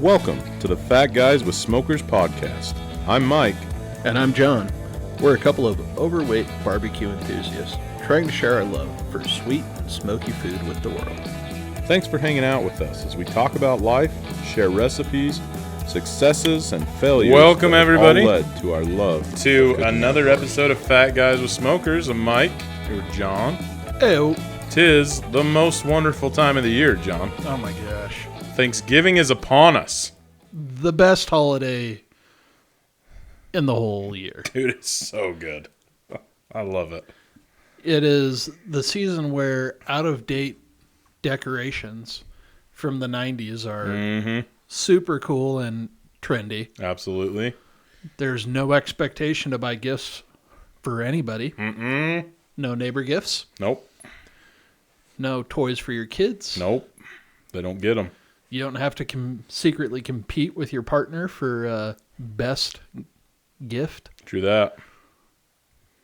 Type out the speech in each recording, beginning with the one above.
Welcome to the Fat Guys with Smokers podcast. I'm Mike. And I'm John. We're a couple of overweight barbecue enthusiasts trying to share our love for sweet and smoky food with the world. Thanks for hanging out with us as we talk about life, share recipes, successes, and failures. Welcome, everybody, all led to our love to another episode of Fat Guys with Smokers. I'm Mike. You're John. Ew. 'Tis the most wonderful time of the year, John. Oh my gosh. Thanksgiving is upon us. The best holiday in the whole year. Dude, it's so good. I love it. It is the season where out-of-date decorations from the 90s are super cool and trendy. Absolutely. There's no expectation to buy gifts for anybody. No neighbor gifts. Nope. No toys for your kids. Nope. They don't get them. You don't have to secretly compete with your partner for best gift. True that.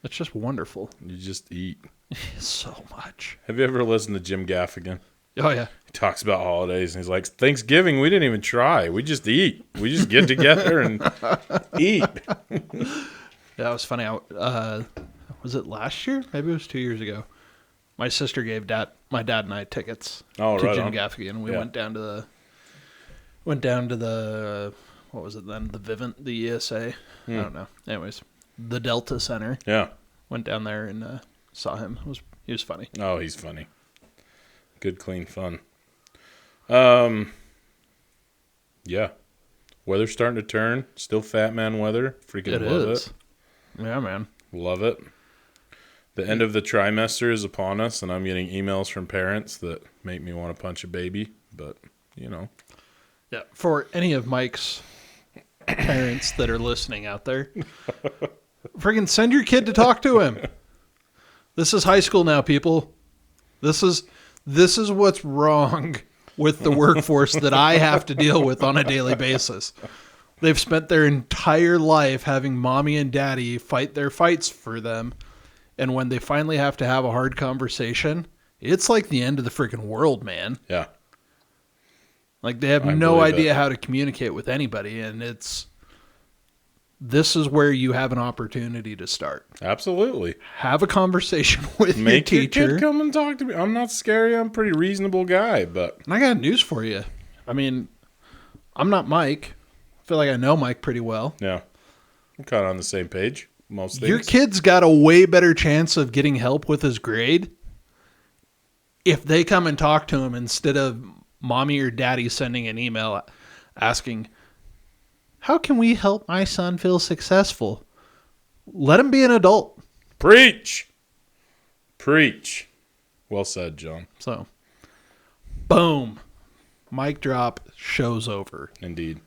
That's just wonderful. You just eat. So much. Have you ever listened to Jim Gaffigan? Oh, yeah. He talks about holidays, and he's like, Thanksgiving, we didn't even try. We just eat. We just get together and eat. That was funny. Was it last year? Maybe it was 2 years ago. My sister gave my dad and I tickets to Jim Gaffigan. We went down to the what was it then? The Vivint, the ESA. I don't know. Anyways, the Delta Center. Yeah. Went down there and saw him. He was funny. Oh, he's funny. Good, clean fun. Yeah. Weather's starting to turn. Still fat man weather. Freaking love it. Yeah, man. Love it. The end of the trimester is upon us, and I'm getting emails from parents that make me want to punch a baby, but, you know. Yeah, for any of Mike's parents that are listening out there, friggin' send your kid to talk to him. This is high school now, people. This is what's wrong with the workforce that I have to deal with on a daily basis. They've spent their entire life having mommy and daddy fight their fights for them, and when they finally have to have a hard conversation, it's like the end of the freaking world, man. Yeah. Like, they have no idea how to communicate with anybody, and this is where you have an opportunity to start. Absolutely. Have a conversation with your teacher. Your kid come and talk to me. I'm not scary. I'm a pretty reasonable guy, but... And I got news for you. I mean, I'm not Mike. I feel like I know Mike pretty well. Yeah. I'm kind of on the same page, most things. Your kid's got a way better chance of getting help with his grade if they come and talk to him instead of mommy or daddy sending an email asking, how can we help my son feel successful? Let him be an adult. Preach. Preach. Well said, John. So, boom. Mic drop. Show's over. Indeed.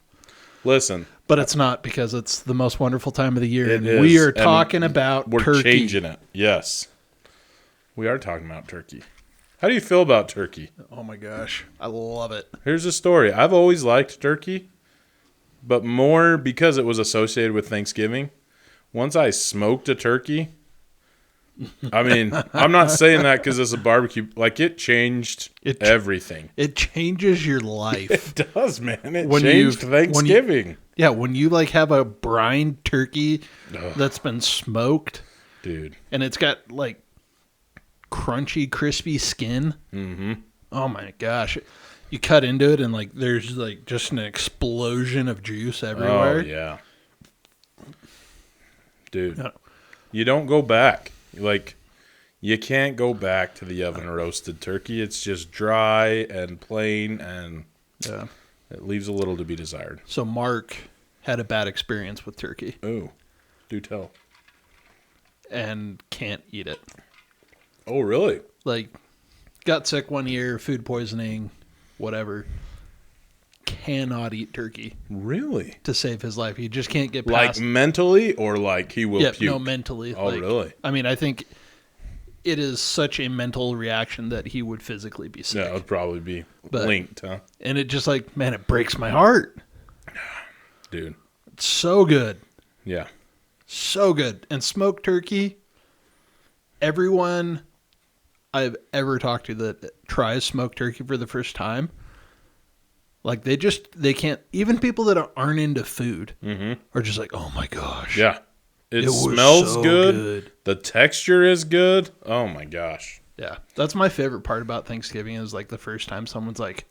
Listen. But it's not, because it's the most wonderful time of the year. And we are talking about turkey. We're changing it. Yes. We are talking about turkey. How do you feel about turkey? Oh my gosh. I love it. Here's the story. I've always liked turkey, but more because it was associated with Thanksgiving. Once I smoked a turkey, I mean, I'm not saying that because it's a barbecue. Like, it changed everything. It changes your life. It does, man. It changed Thanksgiving. When you like have a brined turkey that's been smoked. Dude. And it's got like crunchy, crispy skin. Mm-hmm. Oh my gosh. You cut into it and like there's like just an explosion of juice everywhere. Oh, yeah. Dude. You don't go back. Like, you can't go back to the oven roasted turkey. It's just dry and plain, and it leaves a little to be desired. So Mark had a bad experience with turkey. Oh, do tell. And can't eat it. Oh, really? Like, got sick one year, food poisoning, whatever. Cannot eat turkey. Really? To save his life. He just can't get past. Like mentally, or like he will puke? No, mentally. Oh, really? I mean, I think it is such a mental reaction that he would physically be sick. Yeah, it would probably be linked, huh? And it just like, man, it breaks my heart. Dude. It's so good. Yeah. So good. And smoked turkey, everyone I've ever talked to that tries smoked turkey for the first time Like they can't, even people that aren't into food are just like, oh my gosh. Yeah. It was smells so good. good. The texture is good. Oh my gosh. Yeah. That's my favorite part about Thanksgiving is like the first time someone's like,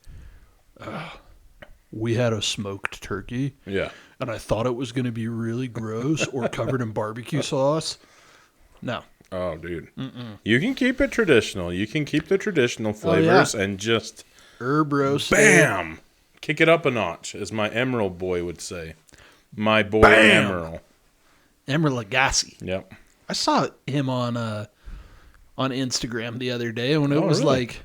we had a smoked turkey. Yeah. And I thought it was going to be really gross or covered in barbecue sauce. No. Oh, dude. You can keep it traditional. You can keep the traditional flavors and just herb roasted. bam! Kick it up a notch, as my Emerald boy would say. My boy Bam! Emerald. Emerald Lagasse. Yep. I saw him on Instagram the other day when it was really? like,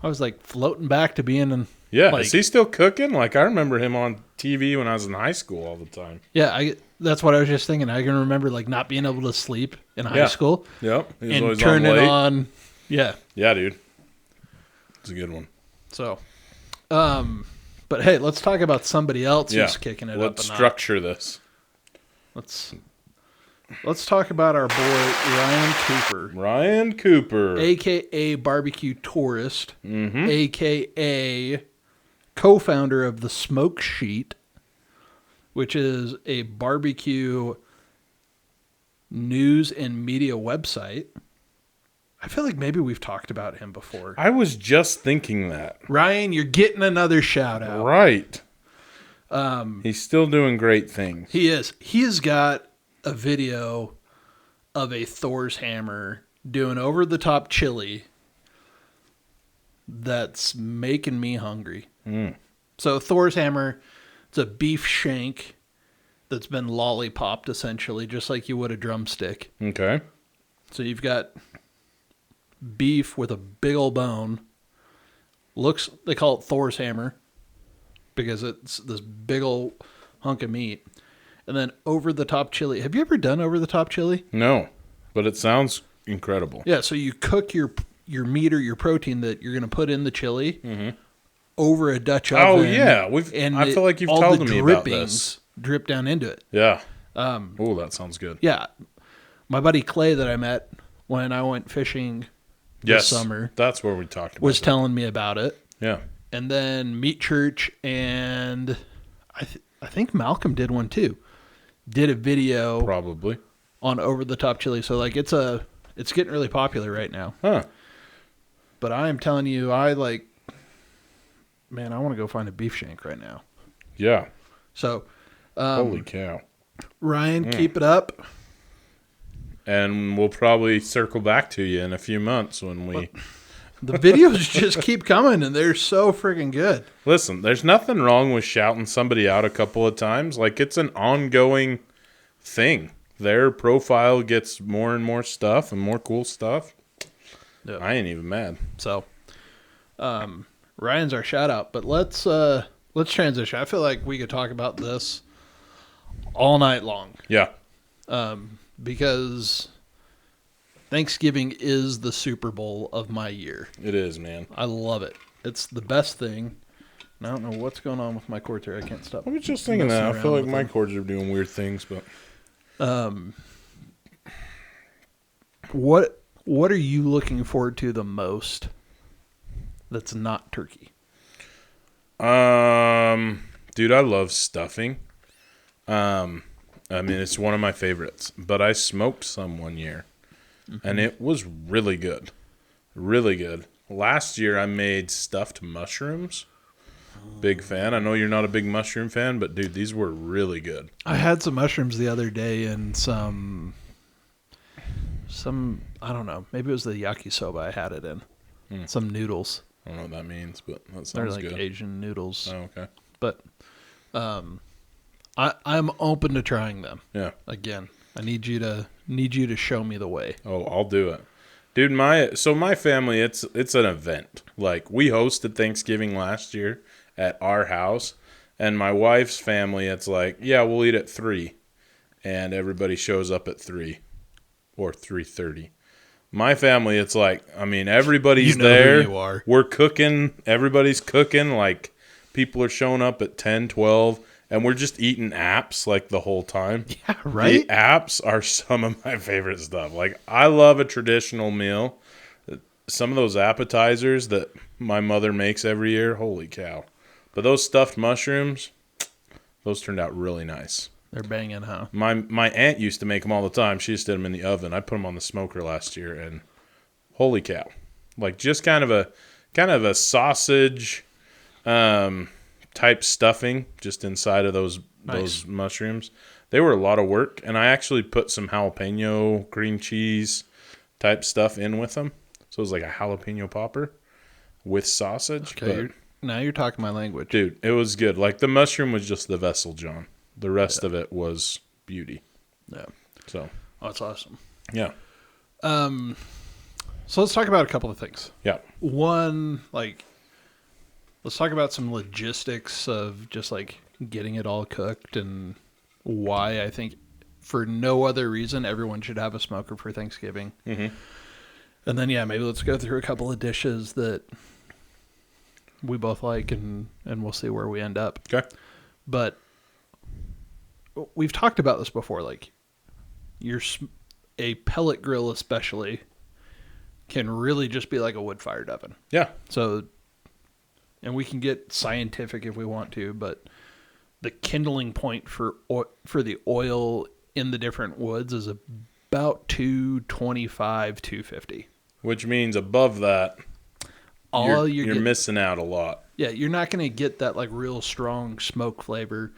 I was like floating back to being in. Yeah. Like, Is he still cooking? Like, I remember him on TV when I was in high school all the time. yeah, that's what I was just thinking. I can remember like not being able to sleep in high school Yep. He was and always turn on it late. on. Yeah. Yeah, dude. It's a good one. So, but hey, let's talk about somebody else who's kicking it up a Let's notch. structure this. Let's talk about our boy Ryan Cooper, Ryan Cooper. aka Barbecue Tourist, aka co-founder of the Smoke Sheet, which is a barbecue news and media website. I feel like maybe we've talked about him before. I was just thinking that. Ryan, you're getting another shout out. Right. He's still doing great things. He is. He has got a video of a Thor's hammer doing over the top chili that's making me hungry. So Thor's hammer, it's a beef shank that's been lollipopped essentially, just like you would a drumstick. Okay. So you've got beef with a big old bone. They call it Thor's hammer because it's this big old hunk of meat. And then over the top chili. Have you ever done over the top chili? No, but it sounds incredible. Yeah, so you cook your meat or your protein that you're going to put in the chili over a Dutch oven. Oh, yeah. I feel like you've all told the me about drippings this. drip down into it. Yeah. Oh, that sounds good. Yeah. My buddy Clay that I met when I went fishing this summer That's where we talked about was it. telling me about it. Yeah. And then Meat Church and I think Malcolm did one too. Did a video Probably. on over the top chili. So like it's getting really popular right now. Huh. But I am telling you, I want to go find a beef shank right now. Yeah. So Holy cow. Ryan, keep it up. And we'll probably circle back to you in a few months when we... The videos just keep coming, and they're so freaking good. Listen, there's nothing wrong with shouting somebody out a couple of times. Like, it's an ongoing thing. Their profile gets more and more stuff and more cool stuff. Yep. I ain't even mad. So, Ryan's our shout out, but let's transition. I feel like we could talk about this all night long. Yeah. Because Thanksgiving is the Super Bowl of my year. It is, man. I love it. It's the best thing. And I don't know what's going on with my cords here. I can't stop. I was just thinking that. I messing feel around like with my them. cords are doing weird things, but... What are you looking forward to the most that's not turkey? Dude, I love stuffing. I mean, it's one of my favorites. But I smoked some one year, and it was really good. Really good. Last year, I made stuffed mushrooms. Big fan. I know you're not a big mushroom fan, but, dude, these were really good. I had some mushrooms the other day and some I don't know, maybe it was the yakisoba I had it in. Some noodles. I don't know what that means, but that sounds They're like good. Asian noodles. Oh, okay. But I'm open to trying them. Yeah. Again, I need you to show me the way. Oh, I'll do it. Dude, my family, it's an event. Like, we hosted Thanksgiving last year at our house, and my wife's family, it's like, yeah, we'll eat at 3, and everybody shows up at 3 or 3:30. My family, it's like, I mean, everybody's You know there. who you are. We're cooking. Everybody's cooking. Like, people are showing up at 10, 12, and we're just eating apps, like, the whole time. Yeah, right? The apps are some of my favorite stuff. Like, I love a traditional meal, some of those appetizers that my mother makes every year, holy cow. But those stuffed mushrooms, those turned out really nice. They're banging, huh? My aunt used to make them all the time. She just did them in the oven. I put them on the smoker last year, and holy cow. Like just kind of a sausage type stuffing just inside of those mushrooms. They were a lot of work, and I actually put some jalapeno cream cheese type stuff in with them. So it was like a jalapeno popper with sausage. Okay, now you're talking my language. Dude, it was good. Like the mushroom was just the vessel, John. The rest of it was beauty. Yeah. So. Oh, that's awesome. Yeah. So let's talk about a couple of things. Yeah. One, like, let's talk about some logistics of just like getting it all cooked and why I think for no other reason everyone should have a smoker for Thanksgiving. Mm-hmm. And then, yeah, maybe let's go through a couple of dishes that we both like and we'll see where we end up. Okay. But we've talked about this before. Like, a pellet grill especially can really just be like a wood-fired oven. Yeah. So, and we can get scientific if we want to, but the kindling point for the oil in the different woods is about 225, 250. Which means above that, you're missing out a lot. Yeah, you're not going to get that like real strong smoke flavor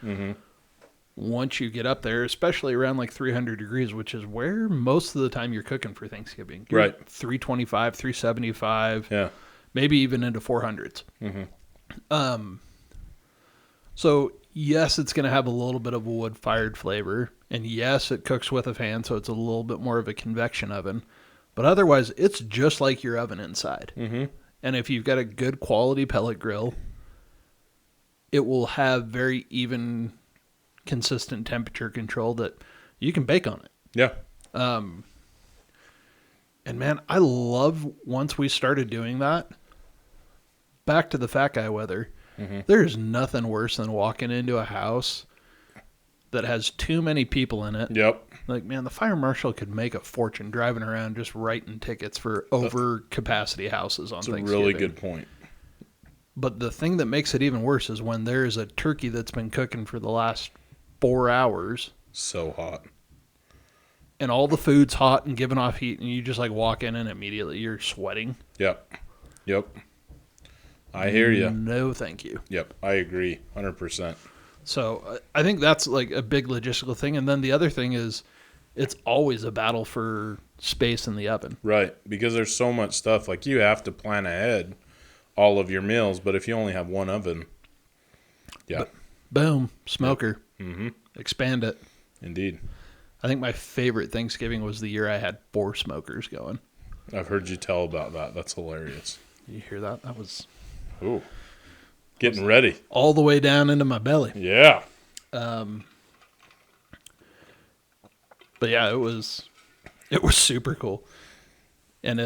once you get up there, especially around like 300 degrees, which is where most of the time you're cooking for Thanksgiving. You're right. 325, 375, yeah, maybe even into 400s. So yes, it's going to have a little bit of a wood-fired flavor, and yes, it cooks with a fan, so it's a little bit more of a convection oven. But otherwise, it's just like your oven inside. And if you've got a good quality pellet grill, it will have very even, consistent temperature control that you can bake on it. Yeah. And man, I love once we started doing that. Back to the fat guy weather. There's nothing worse than walking into a house that has too many people in it. Yep. Like, man, the fire marshal could make a fortune driving around just writing tickets for over capacity houses on Thanksgiving. That's a really good point. But the thing that makes it even worse is when there's a turkey that's been cooking for the last 4 hours. So hot. And all the food's hot and giving off heat, and you just like walk in and immediately you're sweating. Yep. I hear you. No, thank you. Yep. I agree 100%. So I think that's like a big logistical thing. And then the other thing is it's always a battle for space in the oven. Right. Because there's so much stuff. Like you have to plan ahead all of your meals, but if you only have one oven, yeah. Boom. Smoker. Yep. Expand it. Indeed. I think my favorite Thanksgiving was the year I had 4 smokers going. I've heard you tell about that. That's hilarious. You hear that? That was... Ooh. Getting ready. All the way down into my belly. Yeah. But yeah, it was super cool. And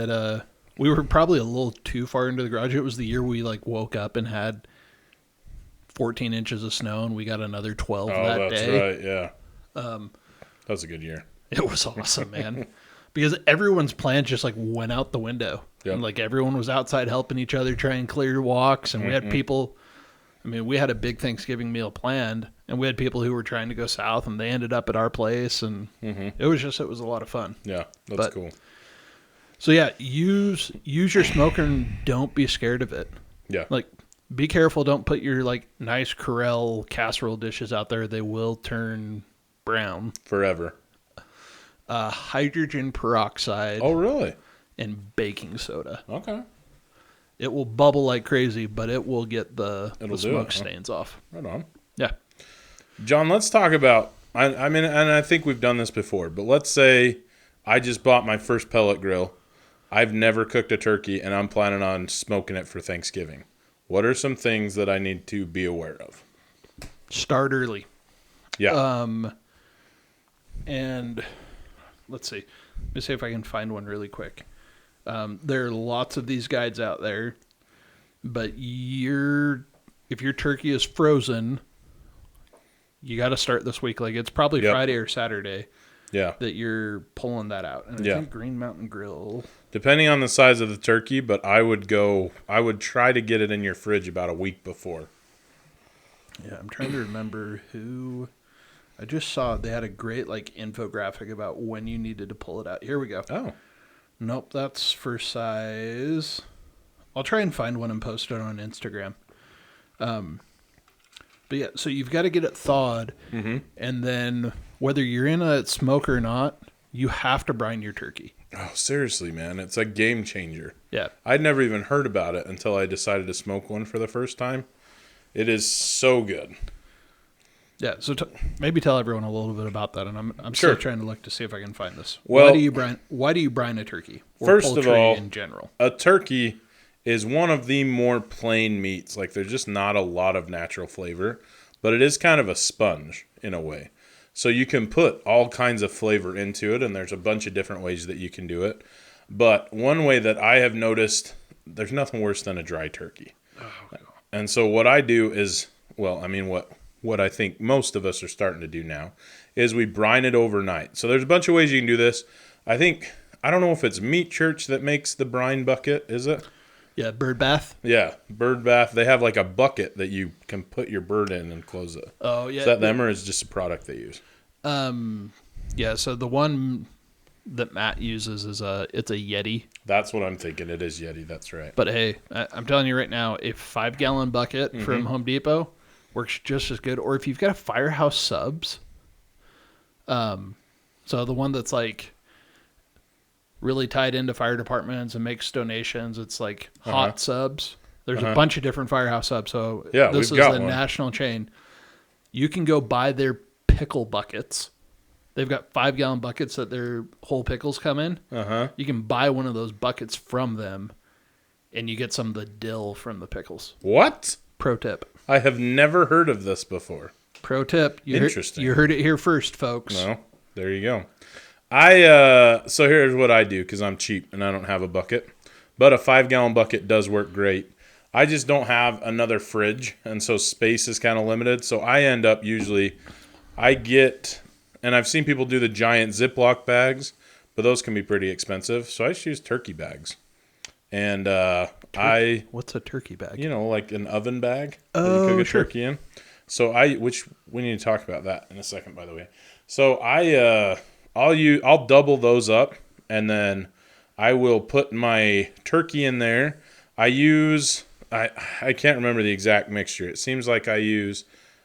we were probably a little too far into the garage. It was the year we like woke up and had 14 inches of snow, and we got another 12 that day. Oh, that's right, yeah. That was a good year. It was awesome, man. Because everyone's plans just like went out the window. Yep. And like everyone was outside helping each other try and clear walks, and we had people... I mean, we had a big Thanksgiving meal planned, and we had people who were trying to go south, and they ended up at our place, and it was a lot of fun. Yeah, that's cool. So yeah, use your smoker and don't be scared of it. Yeah. Like, be careful. Don't put your like nice Corelle casserole dishes out there. They will turn brown. Forever. Hydrogen peroxide. Oh, really? And baking soda. Okay. It will bubble like crazy, but it will get the smoke stains off. Right on. Yeah. John, let's talk about, I mean, and I think we've done this before, but let's say I just bought my first pellet grill. I've never cooked a turkey, and I'm planning on smoking it for Thanksgiving. What are some things that I need to be aware of? Start early. Yeah. And let's see. Let me see if I can find one really quick. There are lots of these guides out there, but if your turkey is frozen, you got to start this week. Like it's probably Friday or Saturday. Yeah. that you're pulling that out. And I think Green Mountain Grill. Depending on the size of the turkey, but I would try to get it in your fridge about a week before. Yeah, I'm trying to remember who. I just saw they had a great infographic about when you needed to pull it out. Here we go. Oh. Nope, that's for size. I'll try and find one and post it on Instagram. But yeah, so you've got to get it thawed, and then whether you're in a smoke or not, you have to brine your turkey. Oh, seriously, man. It's a game changer. Yeah. I'd never even heard about it until I decided to smoke one for the first time. It is so good. Yeah, so maybe tell everyone a little bit about that, and I'm Sure. still trying to look to see if I can find this. Well, why do you brine a turkey? Or first of poultry all, in general? a turkey is one of the more plain meats. Like, there's just not a lot of natural flavor, but it is kind of a sponge in a way. So you can put all kinds of flavor into it, and there's a bunch of different ways that you can do it. But one way that I have noticed, there's nothing worse than a dry turkey. Oh, God. And so what I do is, what I think most of us are starting to do now is we brine it overnight. So there's a bunch of ways you can do this. I don't know if it's Meat Church that makes the brine bucket, is it? Yeah, bird bath. Yeah, bird bath. They have like a bucket that you can put your bird in and close it. Oh, yeah. Is that them or is it just a product they use? Yeah, so the one that Matt uses is it's a Yeti. That's what I'm thinking. It is Yeti. That's right. But hey, I'm telling you right now, a 5-gallon bucket from Home Depot works just as good. Or if you've got a Firehouse Subs, so the one that's really tied into fire departments and makes donations, it's Hot Subs. There's a bunch of different Firehouse Subs. So Yeah, this is the national chain. You can go buy their pickle buckets. They've got 5-gallon buckets that their whole pickles come in. You can buy one of those buckets from them, and you get some of the dill from the pickles. What? Pro tip. I have never heard of this before. Pro tip. Interesting. You heard it here first, folks. No, there you go. So here's what I do because I'm cheap and I don't have a bucket. But a 5-gallon bucket does work great. I just don't have another fridge, and so space is kind of limited. So I end up and I've seen people do the giant Ziploc bags, but those can be pretty expensive. So I just use turkey bags. And What's a turkey bag? Like an oven bag Oh, that you cook a sure. turkey in. So which we need to talk about that in a second, by the way. So I'll double those up, and then I will put my turkey in there. I can't remember the exact mixture. It seems like I use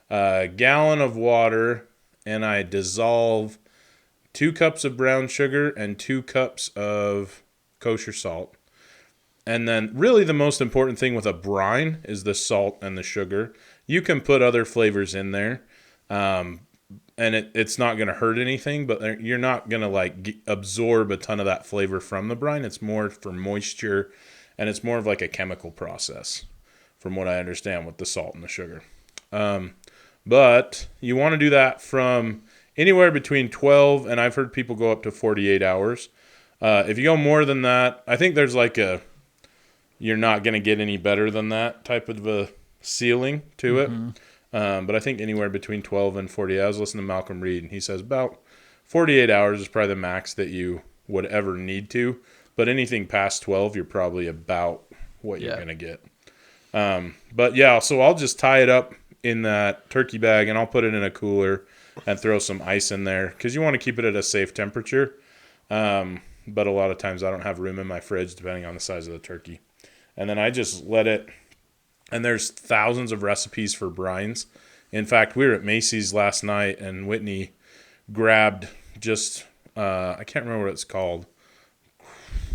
a gallon of water, and I dissolve 2 cups of brown sugar and 2 cups of kosher salt. And then really the most important thing with a brine is the salt and the sugar. You can put other flavors in there, and it's not going to hurt anything, but you're not going to absorb a ton of that flavor from the brine. It's more for moisture, and it's more of like a chemical process from what I understand with the salt and the sugar. But you want to do that from anywhere between 12, and I've heard people go up to 48 hours. If you go more than that, I think there's you're not going to get any better than that type of a ceiling to it. But I think anywhere between 12 and 40. I was listening to Malcolm Reed, and he says about 48 hours is probably the max that you would ever need to. But anything past 12, you're probably about what you're going to get. But yeah, so I'll just tie it up in that turkey bag, and I'll put it in a cooler and throw some ice in there because you want to keep it at a safe temperature. But a lot of times I don't have room in my fridge depending on the size of the turkey. And then I just let it, and there's thousands of recipes for brines. In fact, we were at Macy's last night, and Whitney grabbed just, I can't remember what it's called,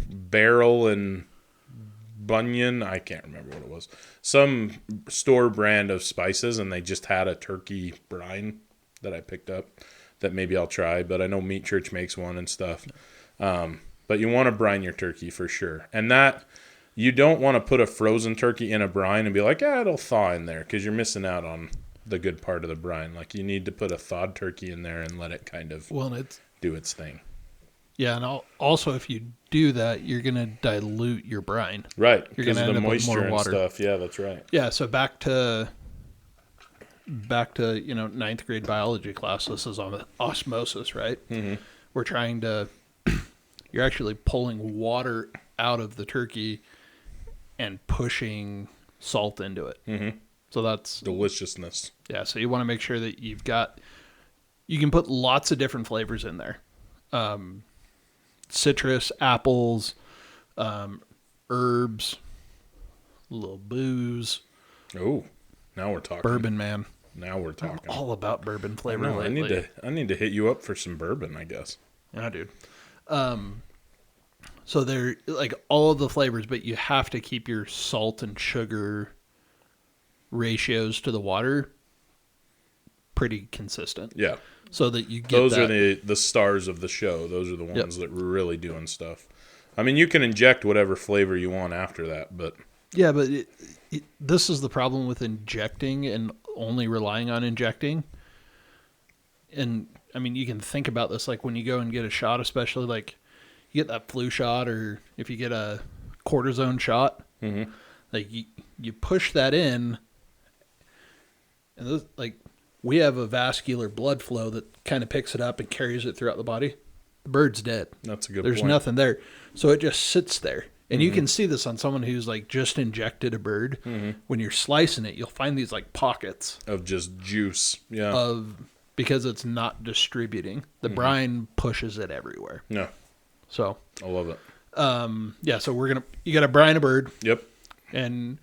Barrel and Bunyan, I can't remember what it was. Some store brand of spices, and they just had a turkey brine that I picked up that maybe I'll try, but I know Meat Church makes one and stuff. But you want to brine your turkey for sure. And that, you don't want to put a frozen turkey in a brine and be like, it'll thaw in there, because you're missing out on the good part of the brine. You need to put a thawed turkey in there and let it kind of do its thing. Yeah, and also if you do that, you're going to dilute your brine. Right, You're going to end the up with moisture more and water. stuff. Yeah, that's right. Yeah, so back to ninth grade biology class. This is on osmosis, right? we're trying to, you're actually pulling water out of the turkey and pushing salt into it. Mm-hmm. So that's Deliciousness. Yeah, so you want to make sure that you can put lots of different flavors in there. Citrus, apples, herbs, a little booze. Oh, now we're talking. Bourbon, man. Now we're I'm talking. all about bourbon flavor I lately. need to hit you up for some bourbon, I guess. Yeah, dude. So they're like all of the flavors, but you have to keep your salt and sugar ratios to the water pretty consistent. Yeah. So that you get Those are the stars of the show. Those are the ones that are really doing stuff. I mean, you can inject whatever flavor you want after that, but Yeah, but this is the problem with injecting and only relying on injecting. And I mean, you can think about this like when you go and get a shot, especially like you get that flu shot or if you get a cortisone shot, like you push that in, and this, like we have a vascular blood flow that kind of picks it up and carries it throughout the body. The bird's dead. that's a good There's point. nothing there. So it just sits there. And you can see this on someone who's like just injected a bird. When you're slicing it, you'll find these like pockets Of just juice. Yeah. because it's not distributing. The brine pushes it everywhere. Yeah. So, I love it. yeah, so you got to brine a bird. Yep. And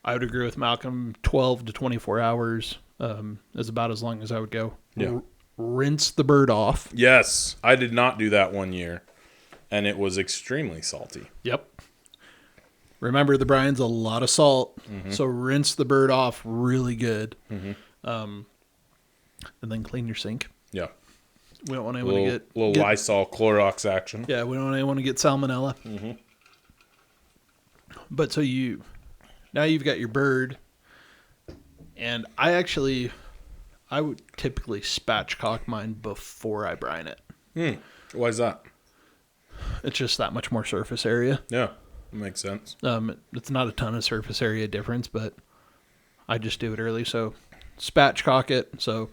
I would agree with Malcolm, 12 to 24 hours is about as long as I would go. Yeah. Rinse the bird off. Yes. I did not do that one year, and it was extremely salty. Yep. Remember, the brine's a lot of salt, so rinse the bird off really good. And then clean your sink. Yeah. We don't want anyone to Little get Lysol Clorox action. Yeah, we don't want anyone to get salmonella. But so now you've got your bird, and I would typically spatchcock mine before I brine it. Why is that? It's just that much more surface area. Yeah. Makes sense. It's not a ton of surface area difference, but I just do it early. So spatchcock it. So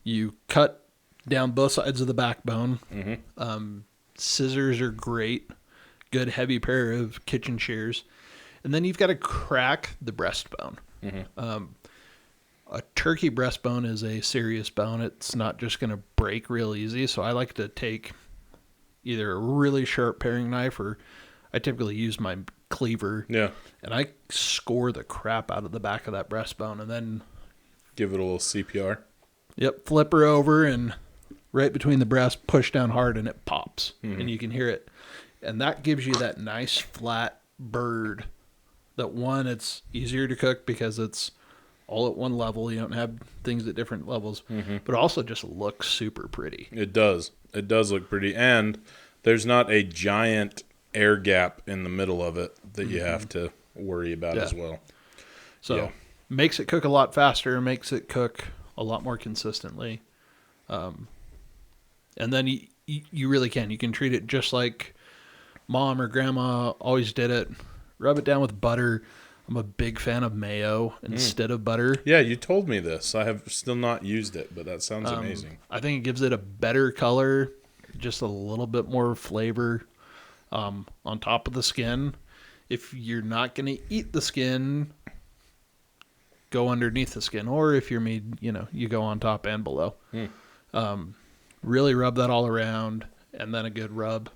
you cut down both sides of the backbone. Scissors are great. Good heavy pair of kitchen shears. And then you've got to crack the breastbone. A turkey breastbone is a serious bone. It's not just going to break real easy. So I like to take either a really sharp paring knife or I typically use my cleaver. Yeah. And I score the crap out of the back of that breastbone and then Give it a little CPR. flip her over and right between the breast, push down hard and it pops and you can hear it. And that gives you that nice flat bird that it's easier to cook because it's all at one level. You don't have things at different levels, but also just looks super pretty. It does. It does look pretty. And there's not a giant air gap in the middle of it that you have to worry about as well. So makes it cook a lot faster, makes it cook a lot more consistently. And then you really can. You can treat it just like mom or grandma always did it. Rub it down with butter. I'm a big fan of mayo instead of butter. Yeah, you told me this. I have still not used it, but that sounds amazing. I think it gives it a better color, just a little bit more flavor on top of the skin. If you're not going to eat the skin, go underneath the skin. Or if you're me, you go on top and below. Really rub that all around and then a good rub.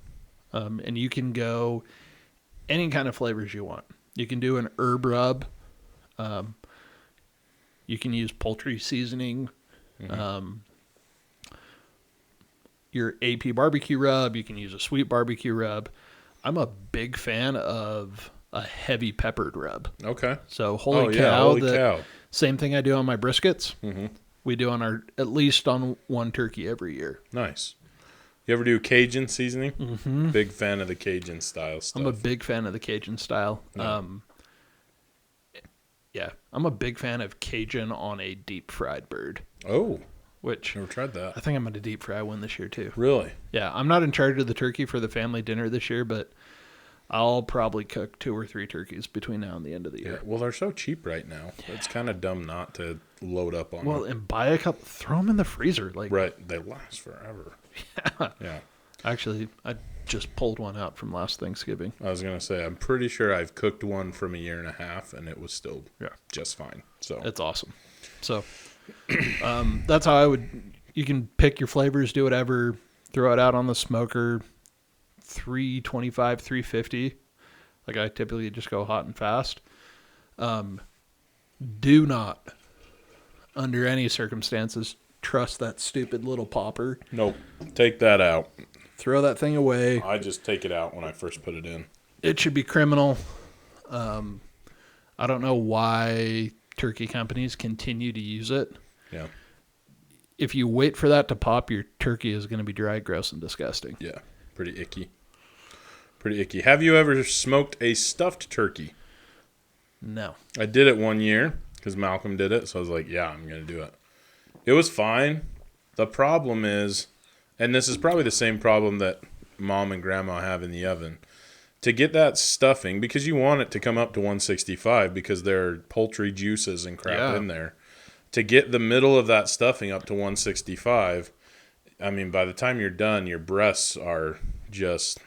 And you can go any kind of flavors you want. You can do an herb rub. You can use poultry seasoning. Your AP barbecue rub. You can use a sweet barbecue rub. I'm a big fan of a heavy peppered rub. Okay. So holy cow. Cow. Same thing I do on my briskets. We do at least on one turkey every year. Nice. You ever do Cajun seasoning? Big fan of the Cajun style stuff. I'm a big fan of the Cajun style. Yeah. I'm a big fan of Cajun on a deep fried bird. Oh, Which never tried that. I think I'm going to deep fry one this year too. Really? Yeah, I'm not in charge of the turkey for the family dinner this year, but I'll probably cook 2 or 3 turkeys between now and the end of the year. Well, they're so cheap right now. It's kind of dumb not to load up on Well, them. and buy a couple, throw them in the freezer. Like, Right. They last forever. Yeah. Actually, I just pulled one out from last Thanksgiving. I was going to say, I'm pretty sure I've cooked one from a year and a half, and it was still just fine. So It's awesome. So that's how I would. You can pick your flavors, do whatever, throw it out on the smoker, 325, 350. Like I typically just go hot and fast. Do not, under any circumstances, trust that stupid little popper. Nope. Take that out. Throw that thing away. I just take it out when I first put it in. It should be criminal. I don't know why turkey companies continue to use it. Yeah. If you wait for that to pop, your turkey is going to be dry, gross, and disgusting. Yeah. Pretty icky. Pretty icky. Have you ever smoked a stuffed turkey? No. I did it one year because Malcolm did it. So I was like, yeah, I'm going to do it. It was fine. The problem is, and this is probably the same problem that Mom and Grandma have in the oven, to get that stuffing, because you want it to come up to 165 because there are poultry juices and crap in there. To get the middle of that stuffing up to 165, I mean, by the time you're done, your breasts are just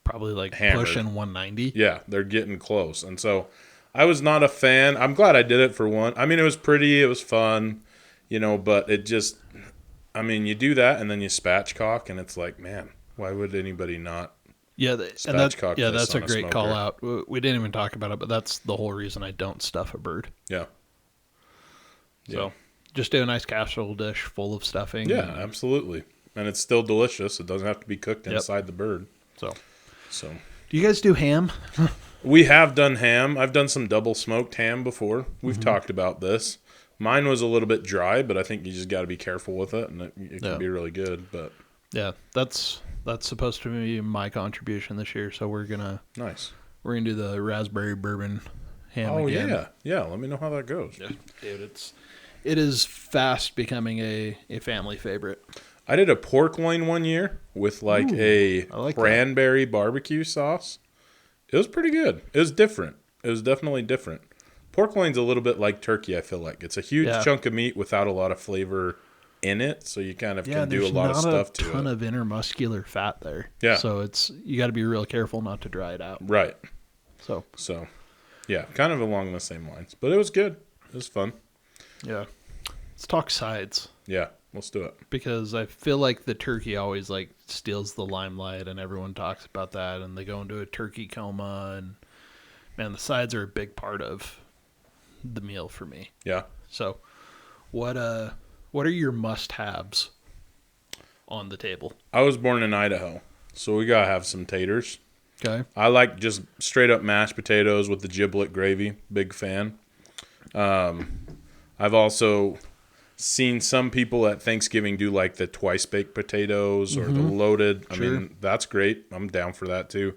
probably like hammered. Pushing 190. Yeah, they're getting close. And so I was not a fan. I'm glad I did it for one. I mean, it was pretty. It was fun, but it just, I mean, you do that and then you spatchcock, and it's like, man, why would anybody not spatchcock this that's on a great smoker? call out. We didn't even talk about it, but that's the whole reason I don't stuff a bird. Yeah. So just do a nice casserole dish full of stuffing. Yeah, absolutely. And it's still delicious. It doesn't have to be cooked inside the bird. So, Do you guys do ham? we have done ham. I've done some double smoked ham before. We've talked about this. Mine was a little bit dry, but I think you just got to be careful with it, and it can be really good. But yeah, that's supposed to be my contribution this year. So we're gonna do the raspberry bourbon ham again. Oh yeah. Let me know how that goes. Yeah, dude, it is fast becoming a family favorite. I did a pork loin one year with a cranberry barbecue sauce. It was pretty good. It was different. It was definitely different. Pork loin's a little bit like turkey, I feel like. It's a huge chunk of meat without a lot of flavor in it, so you kind of can do a lot of stuff to it. There's not a ton of intermuscular fat there. Yeah. So you got to be real careful not to dry it out. Right. So, yeah, kind of along the same lines. But it was good. It was fun. Yeah. Let's talk sides. Yeah, let's do it. Because I feel like the turkey always steals the limelight, and everyone talks about that, and they go into a turkey coma, and man, the sides are a big part of the meal for me. Yeah. So, what are your must-haves on the table? I was born in Idaho, so we gotta have some taters. Okay. I like just straight up mashed potatoes with the giblet gravy. Big fan. I've also seen some people at Thanksgiving do like the twice baked potatoes or the loaded. I mean, that's great. I'm down for that too.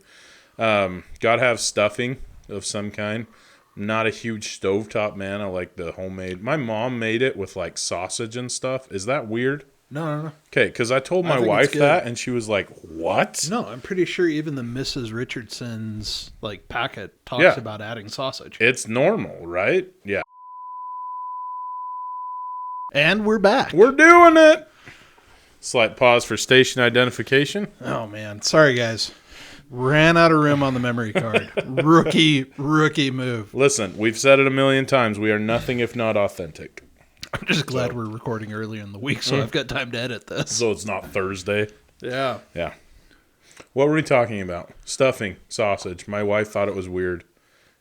Gotta have stuffing of some kind. Not a huge stovetop man. I like the homemade. My mom made it with sausage and stuff. Is that weird? No. Okay, because I told my wife that, and she was like, "What?" No, I'm pretty sure even the Mrs. Richardson's packet talks about adding sausage. It's normal, right? Yeah. And we're back. We're doing it. Slight pause for station identification. Oh man, sorry guys. Ran out of room on the memory card. Rookie move. Listen, we've said it a million times. We are nothing if not authentic. I'm just glad we're recording earlier in the week, so I've got time to edit this. So it's not Thursday. Yeah. Yeah. What were we talking about? Stuffing, sausage. My wife thought it was weird.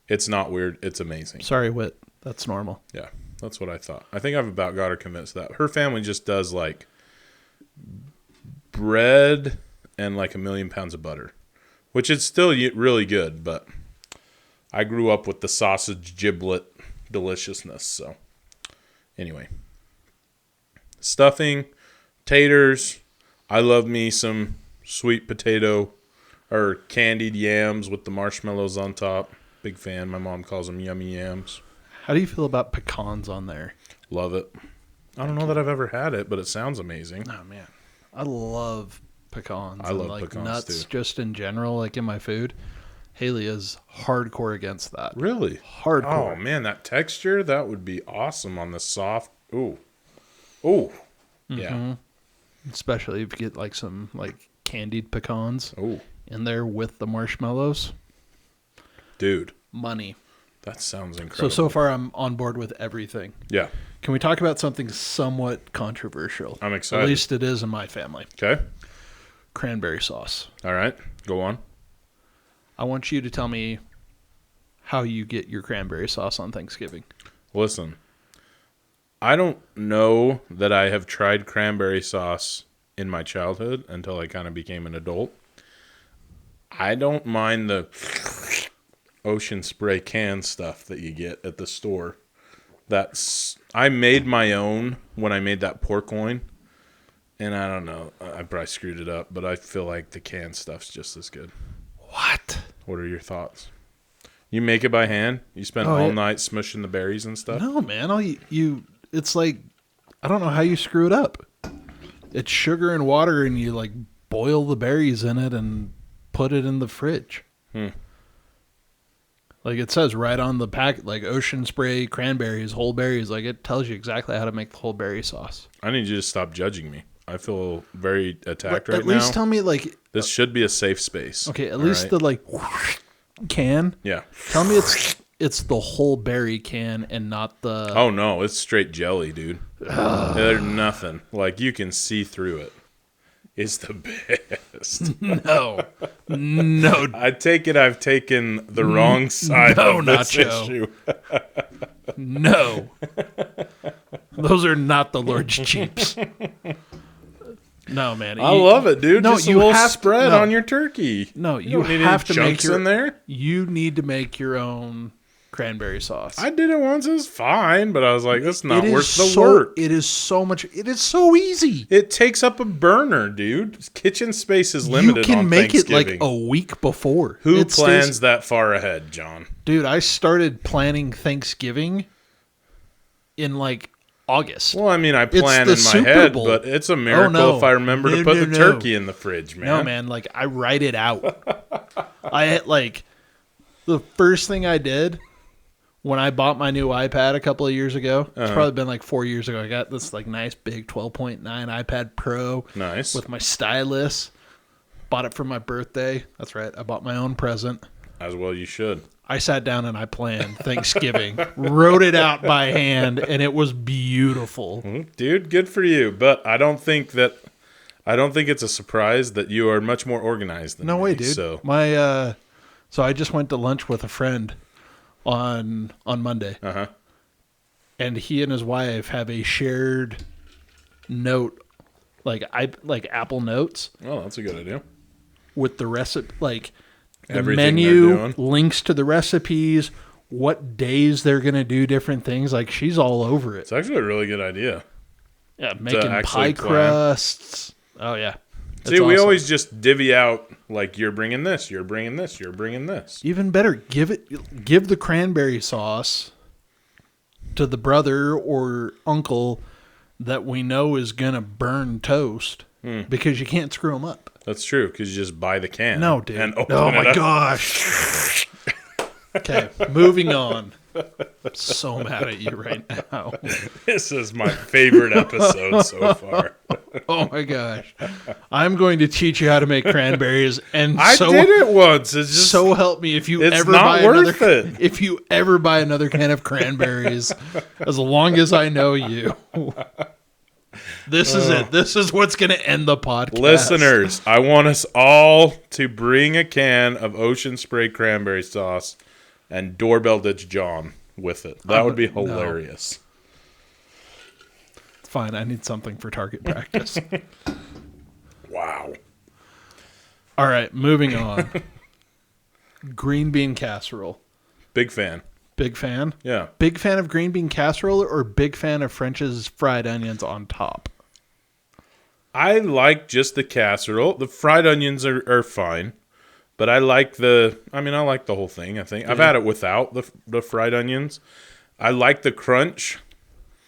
It's not weird. It's amazing. Sorry, Whit. That's normal. Yeah, that's what I thought. I think I've about got her convinced that. Her family just does bread and 1,000,000 pounds of butter, which is still really good, but I grew up with the sausage giblet deliciousness, so anyway. Stuffing, taters. I love me some sweet potato or candied yams with the marshmallows on top. Big fan. My mom calls them yummy yams. How do you feel about pecans on there? Love it. I don't know that I've ever had it, but it sounds amazing. Oh, man. I love pecans. I love pecans, nuts too. just in general, in my food. Haley is hardcore against that. Really? Hardcore. Oh man, that texture, that would be awesome on the soft. Ooh. Ooh. Yeah. Especially if you get like some like candied pecans Ooh. in there with the marshmallows. Dude, Money. that sounds incredible. So far I'm on board with everything. Yeah. Can we talk about something somewhat controversial? I'm excited. At least it is in my family. Okay. Cranberry sauce. All right. Go on. I want you to tell me how you get your cranberry sauce on Thanksgiving. Listen, I don't know that I have tried cranberry sauce in my childhood until I kind of became an adult. I don't mind the ocean spray can stuff that you get at the store. I made my own when I made that pork loin, and I don't know, I probably screwed it up, but I feel like the can stuff's just as good. What? What are your thoughts? You make it by hand? You spend all yeah. night smushing the berries and stuff? No, man. It's like, I don't know how you screw it up. It's sugar and water, and you like boil the berries in it and put it in the fridge. Like it says right on the pack, like ocean spray cranberries, whole berries. Like it tells you exactly how to make the whole berry sauce. I need you to stop judging me. I feel very attacked right now. At least tell me like, This should be a safe space. okay, at all least right? the like can. Yeah. Tell me it's the whole berry can and not the. Oh, no. It's straight jelly, dude. There's nothing. Like, you can see through it. It's the best. No. I take it I've taken the wrong side of this Nacho. issue. No. Those are not the Lord's cheaps. No, man. I love it, dude. No, Just a you little have spread no. on your turkey. No, You you don't need have any to make chunks your in there. You need to make your own cranberry sauce. I did it once. It was fine, but I was like, that's not It is worth the so, work. It is so much. It is so easy. It takes up a burner, dude. Kitchen space is limited. You can on make it like Thanksgiving. a week before. Who It plans stays- that far ahead, John? Dude, I started planning Thanksgiving in like August. Well, I mean, I plan the in my Super head, Bowl. but it's a miracle no. if I remember to No, put no, the no. turkey in the fridge, man. No, man, like I write it out. I had like the first thing I did when I bought my new iPad a couple of years ago. It's probably been like 4 years ago. I got this like nice big 12.9 iPad Pro. Nice. With my stylus. Bought it for my birthday. That's right. I bought my own present. As well you should. I sat down and I planned Thanksgiving, wrote it out by hand, and it was beautiful. Dude, good for you. But I don't think it's a surprise that you are much more organized than No me. way, dude. So So I just went to lunch with a friend on Monday. Uh-huh. And he and his wife have a shared note, like Apple Notes Oh, that's a good idea. with the recipe, like the Everything they're menu, doing. links to the recipes, what days they're gonna do different things. Like she's all over it. It's actually a really good idea. Yeah, making actually pie plan. crusts. Oh yeah. It's See, we awesome. always just divvy out, like, you're bringing this, you're bringing this, you're bringing this. Even better, give the cranberry sauce to the brother or uncle that we know is gonna burn toast because you can't screw them up. That's true, because you just buy the can. No, dude. And open Oh it my up. gosh. Okay, moving on. I'm so mad at you right now. This is my favorite episode so far. Oh my gosh. I'm going to teach you how to make cranberries, and I so did it once. It's just so help me if you it's ever not buy worth another it. if you ever buy another can of cranberries, as long as I know you. This is it. This is what's going to end the podcast. listeners. I want us all to bring a can of Ocean Spray cranberry sauce and doorbell ditch John with it. That would be No. hilarious. Fine, I need something for target practice. Wow. All right, moving on. Green bean casserole. Big fan. Big fan? Yeah. Big fan of green bean casserole or big fan of French's fried onions on top? I like just the casserole. The fried onions are fine. But I like the whole thing, I think. I've had it without the fried onions. I like the crunch.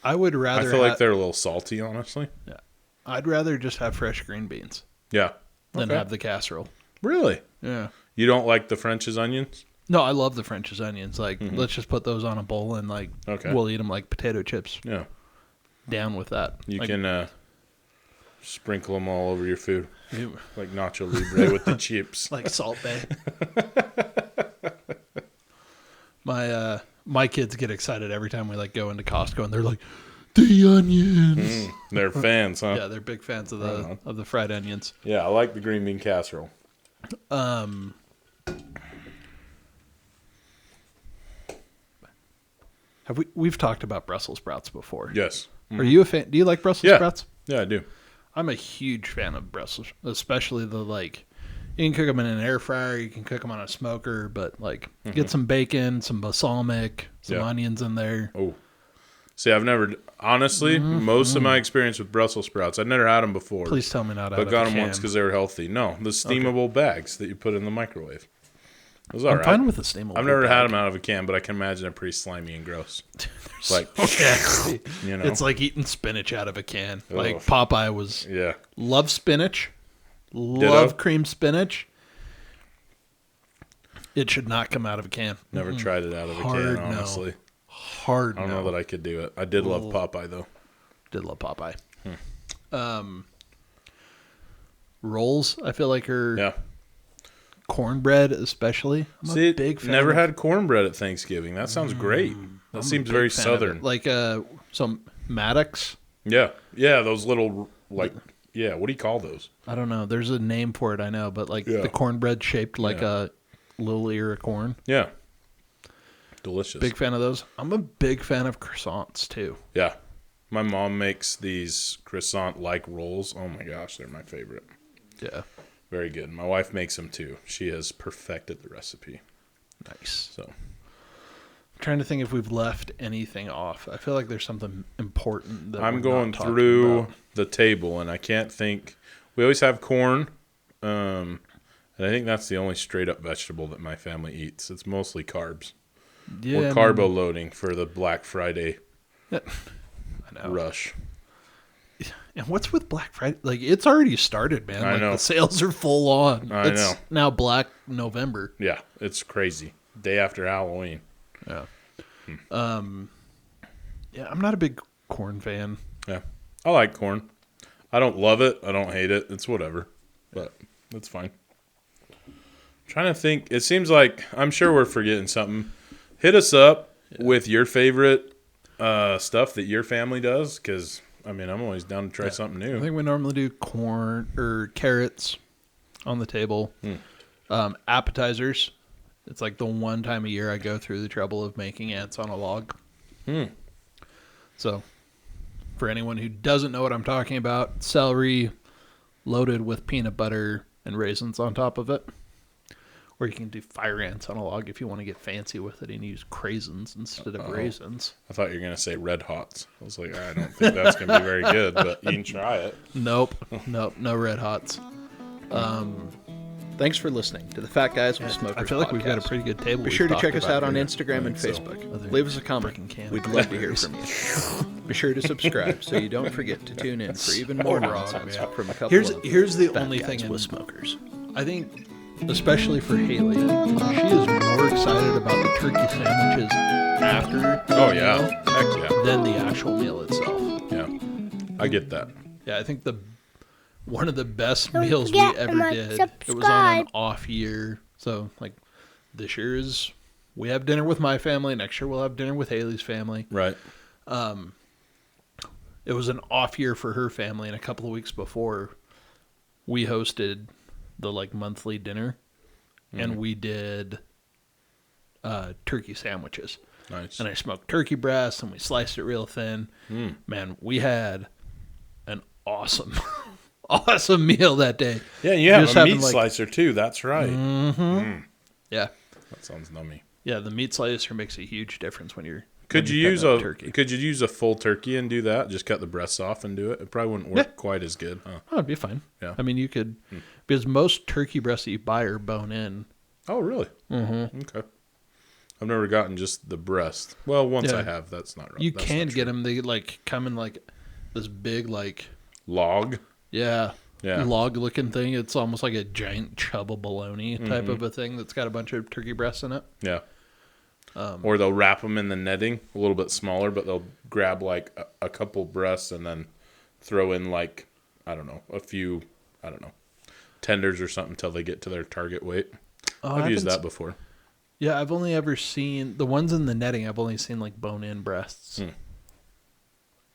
I would rather I feel like they're a little salty, honestly. yeah. I'd rather just have fresh green beans Yeah. than Okay. have the casserole. Really? Yeah. You don't like the French's onions? No, I love the French's onions. Like, let's just put those on a bowl and like we'll eat them like potato chips. Yeah. Down with that. You like, can sprinkle them all over your food, like Nacho Libre with the chips. Like Salt Bay. My kids get excited every time we like go into Costco and they're like, the onions. They're fans, huh? Yeah, they're big fans of the fried onions. Yeah, I like the green bean casserole. We've talked about Brussels sprouts before? Yes. Are you a fan? Do you like Brussels sprouts? Yeah, I do. I'm a huge fan of Brussels, especially the like. You can cook them in an air fryer. You can cook them on a smoker, but like get some bacon, some balsamic, some onions in there. Oh, see, I've never honestly most of my experience with Brussels sprouts. I've never had them before. Please tell me not. But got them once because they were healthy. No, the steamable bags that you put in the microwave. It was all I'm right. fine with the steamable. I've never had them out of a can, but I can imagine they're pretty slimy and gross. Like, you know, it's like eating spinach out of a can. Like Popeye was. Yeah. Love spinach. Love cream spinach. It should not come out of a can. Never tried it out of a can, honestly. No. Hard. I don't know that I could do it. I did love Popeye though. Did love Popeye. Rolls, I feel like are cornbread, especially. I'm a big fan. Never had cornbread at Thanksgiving. That sounds great. That seems very southern. Like some Maddox. Yeah, those little like. Yeah, what do you call those? I don't know. There's a name for it, I know, but like the cornbread shaped like a little ear of corn. Yeah. Delicious. Big fan of those. I'm a big fan of croissants too. Yeah. My mom makes these croissant-like rolls. Oh my gosh, they're my favorite. Yeah. Very good. My wife makes them too. She has perfected the recipe. Nice. So, I'm trying to think if we've left anything off. I feel like there's something important that I'm we're going not talking through about. the table, and I can't think. We always have corn, and I think that's the only straight-up vegetable that my family eats. It's mostly carbs. Yeah, We're carbo loading for the Black Friday rush. And what's with Black Friday? Like, it's already started, man. I know. The sales are full on. I know. It's now Black November. Yeah, it's crazy. Day after Halloween. Yeah. Yeah, I'm not a big corn fan. Yeah. I like corn. I don't love it. I don't hate it. It's whatever. But it's fine. I'm trying to think. It seems like I'm sure we're forgetting something. Hit us up with your favorite stuff that your family does, because I mean, I'm always down to try something new. I think we normally do corn or carrots on the table. Appetizers. It's like the one time a year I go through the trouble of making ants on a log. So, for anyone who doesn't know what I'm talking about, celery loaded with peanut butter and raisins on top of it. Or you can do fire ants on a log if you want to get fancy with it and use craisins instead of raisins. I thought you were going to say Red Hots. I was like, I don't think that's going to be very good, but you can try it. Nope, no Red Hots. Thanks for listening to the Fat Guys with Smokers I feel like podcast. we've got a pretty good table. Be sure to check us out on Instagram and Facebook. Leave us a comment. We'd love to hear from you. Be sure to subscribe so you don't forget to tune in for even more nonsense from a couple Here's the Fat only Guys thing with in smokers. I think, especially for Haley, she is more excited about the turkey sandwiches after the meal Heck yeah. than the actual meal itself. Yeah. I get that. Yeah, I think one of the best meals we forget ever to did. It was on an subscribe. off year, so like this year is we have dinner with my family. Next year we'll have dinner with Haley's family. Right. It was an off year for her family, and a couple of weeks before, we hosted the like monthly dinner, and we did turkey sandwiches. Nice. And I smoked turkey breast, and we sliced it real thin. Man, we had an awesome meal that day. Yeah, you have Just a having, meat like- slicer too. That's right. Yeah. That sounds nummy. Yeah, the meat slicer makes a huge difference when you're Could when you you're use cutting a up turkey. Could you use a full turkey and do that? Just cut the breasts off and do it. It probably wouldn't work quite as good, huh? Oh, it'd be fine. Yeah. I mean, you could because most turkey breasts that you buy are bone in. Oh, really? Mm-hmm. Okay. I've never gotten just the breast. Well, once Yeah. I have. That's not right. You That's can not get true. them. They like come in like this big like log. yeah. log-looking thing. It's almost like a giant chub of bologna type of a thing that's got a bunch of turkey breasts in it. Yeah. Or they'll wrap them in the netting, a little bit smaller, but they'll grab like a couple breasts and then throw in like, I don't know, a few, tenders or something until they get to their target weight. I've used that before. Yeah, I've only ever seen the ones in the netting. I've only seen like bone-in breasts.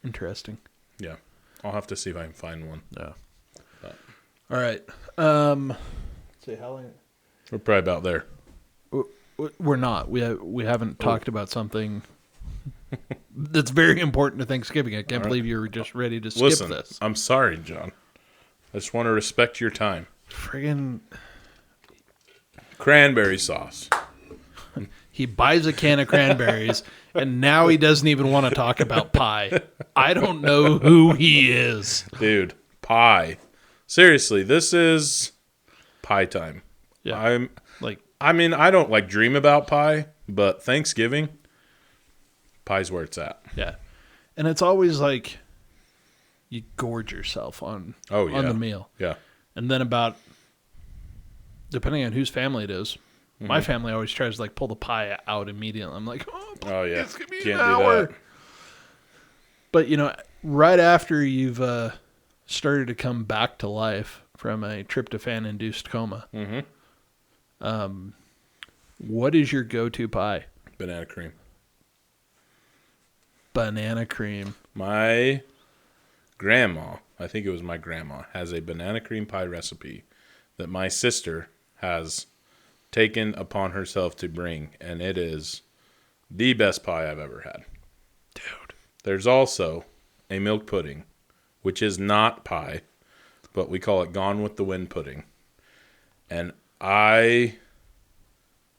Interesting. Yeah, I'll have to see if I can find one. Yeah. All right. Let's see how long. We're probably about there. We're not. We haven't talked about something that's very important to Thanksgiving. I can't believe you were just ready to skip this. I'm sorry, John. I just want to respect your time. Friggin' cranberry sauce. He buys a can of cranberries, and now he doesn't even want to talk about pie. I don't know who he is. Dude, pie. Seriously, this is pie time. Yeah. I don't like dream about pie, but Thanksgiving, pie's where it's at. Yeah. And it's always like you gorge yourself on the meal. Yeah. And then depending on whose family it is, my family always tries to like pull the pie out immediately. I'm like, oh yeah, it's gonna be can't an do hour. that. But right after you've started to come back to life from a tryptophan-induced coma, what is your go-to pie? Banana cream. Banana cream. My grandma, I think it was my grandma, has a banana cream pie recipe that my sister has taken upon herself to bring, and it is the best pie I've ever had. Dude. There's also a milk pudding, which is not pie, but we call it Gone with the Wind pudding. And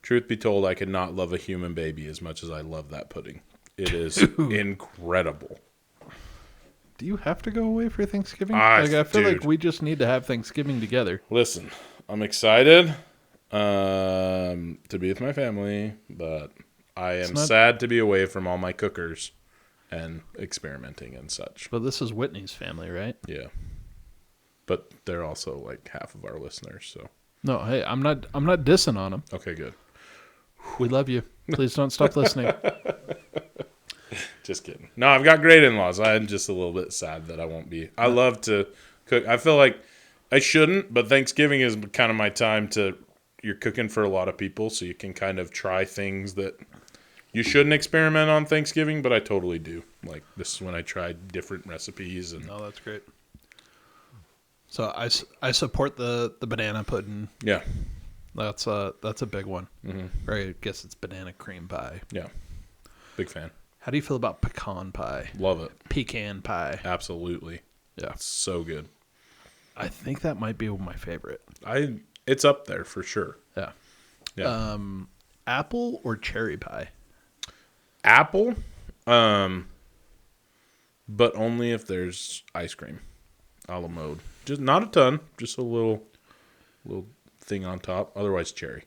truth be told, I could not love a human baby as much as I love that pudding. It is incredible. Do you have to go away for Thanksgiving? I feel like we just need to have Thanksgiving together. Listen, I'm excited to be with my family, but I am sad to be away from all my cookers and experimenting and such. But this is Whitney's family, right? Yeah. But they're also like half of our listeners, so. No, hey, I'm not dissing on them. Okay, good. We love you. Please don't stop listening. Just kidding. No, I've got great in-laws. I'm just a little bit sad that I won't be. I love to cook. I feel like I shouldn't, but Thanksgiving is kind of my time you're cooking for a lot of people, so you can kind of try things that you shouldn't experiment on Thanksgiving, but I totally do. Like, this is when I tried different recipes. And oh, that's great. So I support the banana pudding. Yeah. That's a big one. Or I guess it's banana cream pie. Yeah. Big fan. How do you feel about pecan pie? Love it. Pecan pie. Absolutely. Yeah. It's so good. I think that might be my favorite. It's up there for sure. Yeah. Yeah. Apple or cherry pie? Apple, but only if there's ice cream, a la mode. Just not a ton, just a little thing on top. Otherwise, cherry.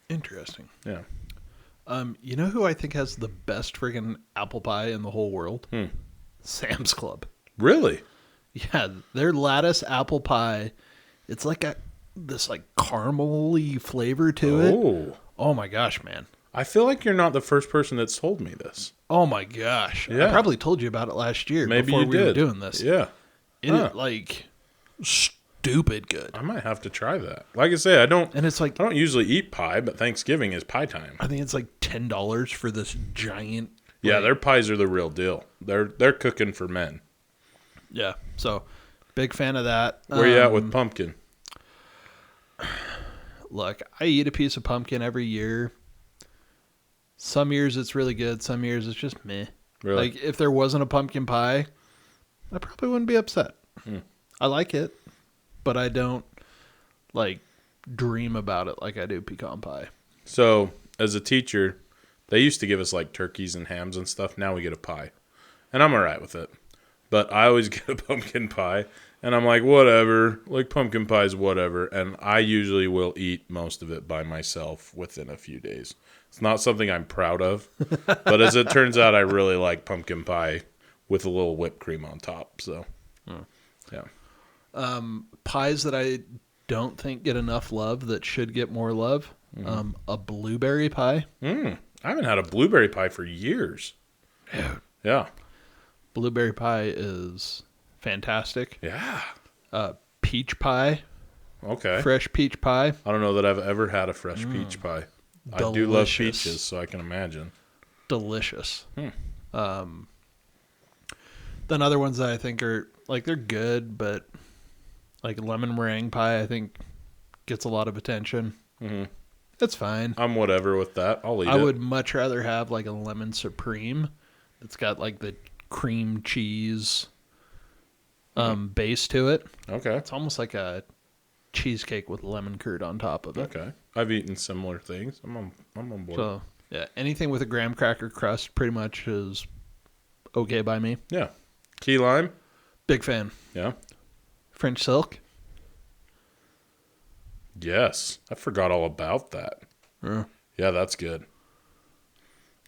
Interesting. Yeah. You know who I think has the best friggin' apple pie in the whole world? Sam's Club. Really? Yeah, their lattice apple pie. It's like this like caramely flavor to it. Oh my gosh, man. I feel like you're not the first person that's told me this. Oh my gosh. Yeah. I probably told you about it last year. Maybe before you we did. were doing this. Yeah. It like stupid good. I might have to try that. Like I say, I don't usually eat pie, but Thanksgiving is pie time. I think it's like $10 for this giant. Yeah, their pies are the real deal. They're cooking for men. Yeah. So big fan of that. Where you at with pumpkin? Look, I eat a piece of pumpkin every year. Some years it's really good. Some years it's just meh. Really? Like if there wasn't a pumpkin pie, I probably wouldn't be upset. I like it, but I don't like dream about it like I do pecan pie. So as a teacher, they used to give us like turkeys and hams and stuff. Now we get a pie, and I'm all right with it. But I always get a pumpkin pie, and I'm like, whatever. Like pumpkin pie's whatever. And I usually will eat most of it by myself within a few days. It's not something I'm proud of, but as it turns out, I really like pumpkin pie with a little whipped cream on top. So, yeah. Pies that I don't think get enough love that should get more love. A blueberry pie. I haven't had a blueberry pie for years. Yeah. Blueberry pie is fantastic. Yeah. Peach pie. Okay. Fresh peach pie. I don't know that I've ever had a fresh peach pie. I do love Delicious. peaches, so I can imagine. Delicious. Then other ones that I think are, like, they're good, but, like, lemon meringue pie, I think, gets a lot of attention. It's fine. I'm whatever with that. I'll eat it. I would much rather have, like, a lemon supreme that's got, like, the cream cheese base to it. Okay. It's almost like a cheesecake with lemon curd on top of it. Okay. I've eaten similar things. I'm on board. So, yeah, anything with a graham cracker crust pretty much is okay by me. Yeah. Key lime? Big fan. Yeah. French silk? Yes. I forgot all about that. Yeah. Yeah, that's good.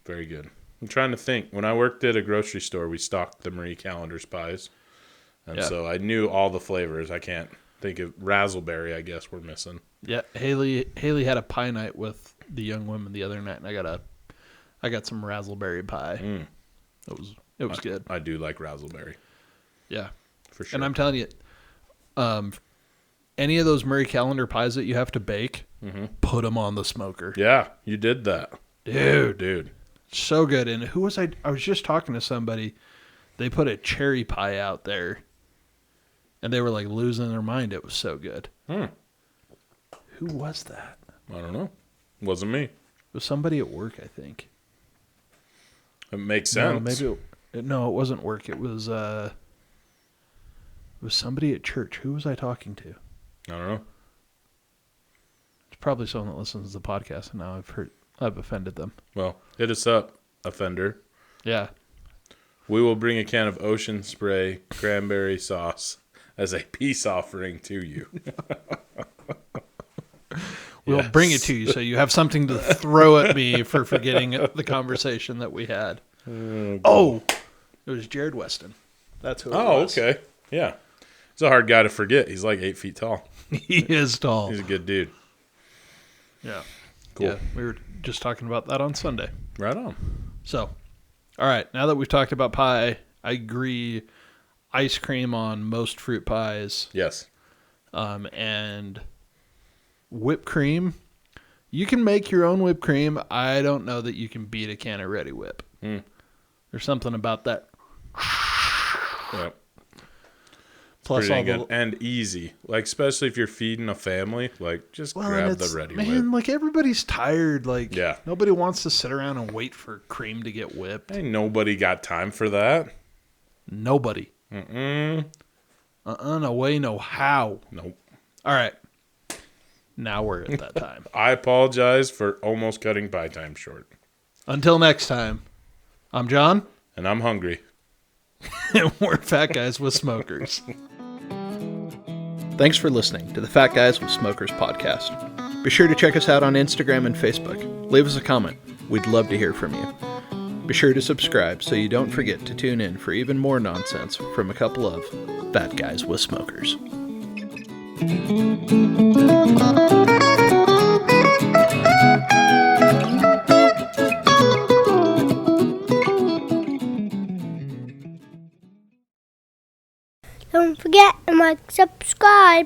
Very good. I'm trying to think. When I worked at a grocery store, we stocked the Marie Callender's pies. And so I knew all the flavors. I can't think of razzleberry, I guess we're missing. Yeah, Haley had a pie night with the young women the other night, and I got some razzleberry pie. It was good. I do like razzleberry. Yeah, For sure. and I'm telling you, any of those Marie Callender pies that you have to bake, put them on the smoker. Yeah, you did that. Dude. So good. And who was I? I was just talking to somebody. They put a cherry pie out there, and they were like losing their mind. It was so good. Who was that? I don't know. Wasn't me. It was somebody at work, I think. It makes sense. No, it wasn't work. It was somebody at church. Who was I talking to? I don't know. It's probably someone that listens to the podcast, and now I've offended them. Well, hit us up, offender. Yeah. We will bring a can of Ocean Spray cranberry sauce as a peace offering to you. We'll bring it to you so you have something to throw at me for forgetting the conversation that we had. Oh, it was Jared Weston. That's who it was. Okay. Yeah. He's a hard guy to forget. He's like 8 feet tall. He is tall. He's a good dude. Yeah. Cool. Yeah, we were just talking about that on Sunday. Right on. So, all right, now that we've talked about pie, I agree ice cream on most fruit pies. Yes. And whipped cream. You can make your own whipped cream. I don't know that you can beat a can of Ready Whip. There's something about that. Yep. Plus Pretty all good. And easy. Like, especially if you're feeding a family, like, just grab the Ready Whip. Man, like, everybody's tired. Like, Yeah. nobody wants to sit around and wait for cream to get whipped. Ain't nobody got time for that. Nobody. No way, no how. Nope. All right. Now we're at that time. I apologize for almost cutting pie time short. Until next time, I'm John. And I'm hungry. And we're Fat Guys with Smokers. Thanks for listening to the Fat Guys with Smokers podcast. Be sure to check us out on Instagram and Facebook. Leave us a comment. We'd love to hear from you. Be sure to subscribe so you don't forget to tune in for even more nonsense from a couple of Fat Guys with Smokers. Don't forget to like, subscribe.